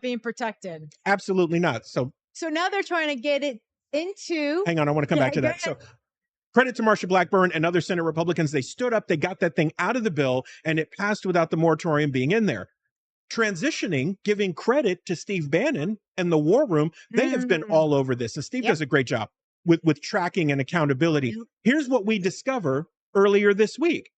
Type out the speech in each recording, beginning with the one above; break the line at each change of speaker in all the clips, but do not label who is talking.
being protected.
Absolutely not. So
now they're trying to get it into.
hang on, I want to come back to that. So credit to Marsha Blackburn and other Senate Republicans. They stood up, they got that thing out of the bill, and it passed without the moratorium being in there. Transitioning, giving credit to Steve Bannon and the War Room, they have been all over this. And Steve does a great job with tracking and accountability. Here's what we discover earlier this week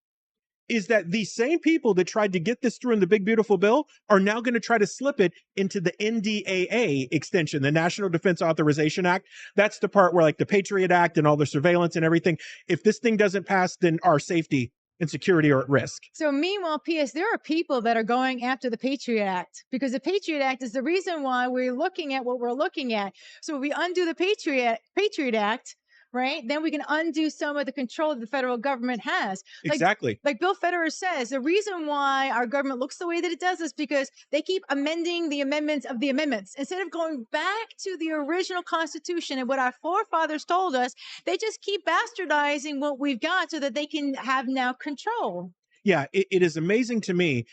is that these same people that tried to get this through in the big, beautiful bill are now going to try to slip it into the NDAA extension, the National Defense Authorization Act. That's the part where like the Patriot Act and all the surveillance and everything. If this thing doesn't pass, then our safety and security are at risk.
So meanwhile, P.S., there are people that are going after the Patriot Act because the Patriot Act is the reason why we're looking at what we're looking at. So if we undo the Patriot Act, right, then we can undo some of the control that the federal government has.
Exactly.
Like Bill Federer says, the reason why our government looks the way that it does is because they keep amending the amendments of the amendments. Instead of going back to the original Constitution and what our forefathers told us, they just keep bastardizing what we've got so that they can have now control.
Yeah, it is amazing to me.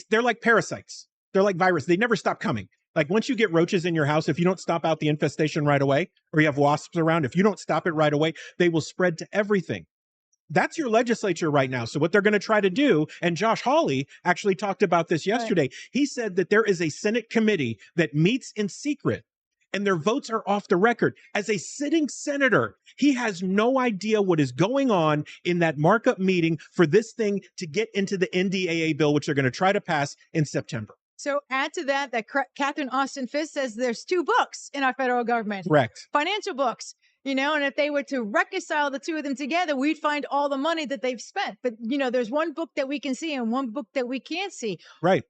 They're like parasites. They're like virus. They never stop coming. Like once you get roaches in your house, if you don't stop out the infestation right away, or you have wasps around, if you don't stop it right away, they will spread to everything. That's your legislature right now. So what they're going to try to do, and Josh Hawley actually talked about this yesterday. Right. He said that there is a Senate committee that meets in secret and their votes are off the record. As a sitting senator, he has no idea what is going on in that markup meeting for this thing to get into the NDAA bill, which they're going to try to pass in September.
So add to that Catherine Austin Fitts says there's 2 books in our federal government.
Correct.
Financial books, and if they were to reconcile the 2 of them together, we'd find all the money that they've spent. But, there's one book that we can see and one book that we can't see.
Right.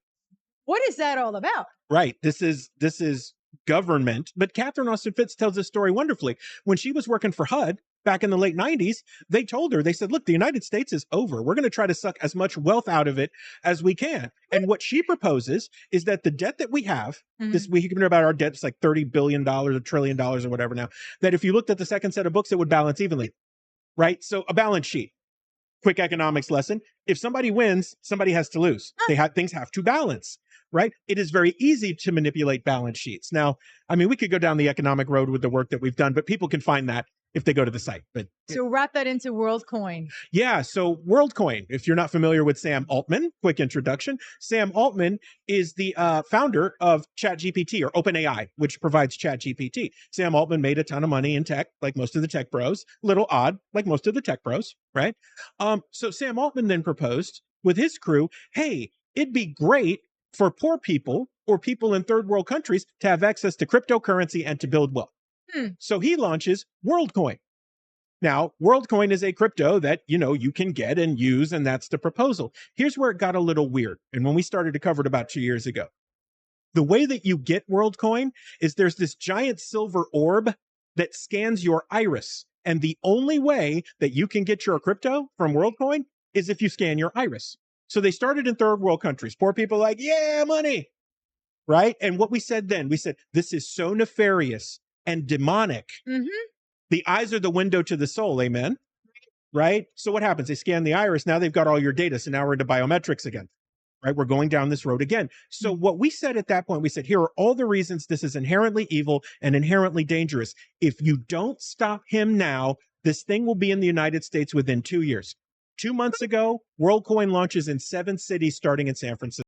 What is that all about?
Right. This is government. But Catherine Austin Fitts tells this story wonderfully. When she was working for HUD back in the late 90s, they told her, they said, look, the United States is over. We're going to try to suck as much wealth out of it as we can. And what she proposes is that the debt that we have, this week, about our debt, it's like $30 billion, $1 trillion or whatever now, that if you looked at the second set of books, it would balance evenly. Right? So a balance sheet. Quick economics lesson. If somebody wins, somebody has to lose. Things have to balance. Right? It is very easy to manipulate balance sheets. Now, I mean, we could go down the economic road with the work that we've done, but people can find that if they go to the site. But
so wrap that into WorldCoin.
Yeah. So WorldCoin, if you're not familiar with Sam Altman, quick introduction. Sam Altman is the founder of ChatGPT or OpenAI, which provides ChatGPT. Sam Altman made a ton of money in tech, like most of the tech bros. Little odd, like most of the tech bros, right? So Sam Altman then proposed with his crew, hey, it'd be great for poor people or people in third world countries to have access to cryptocurrency and to build wealth. So he launches WorldCoin. Now, WorldCoin is a crypto that, you can get and use, and that's the proposal. Here's where it got a little weird. And when we started to cover it about 2 years ago, the way that you get WorldCoin is there's this giant silver orb that scans your iris. And the only way that you can get your crypto from WorldCoin is if you scan your iris. So they started in third world countries. Poor people like, yeah, money, right? And what we said then, we said, this is so nefarious and demonic. The eyes are the window to the soul, amen? Right? So what happens? They scan the iris. Now they've got all your data. So now we're into biometrics again, right? We're going down this road again. So what we said at that point, we said, here are all the reasons this is inherently evil and inherently dangerous. If you don't stop him now, this thing will be in the United States within 2 years. 2 months ago, WorldCoin launches in 7 cities starting in San Francisco.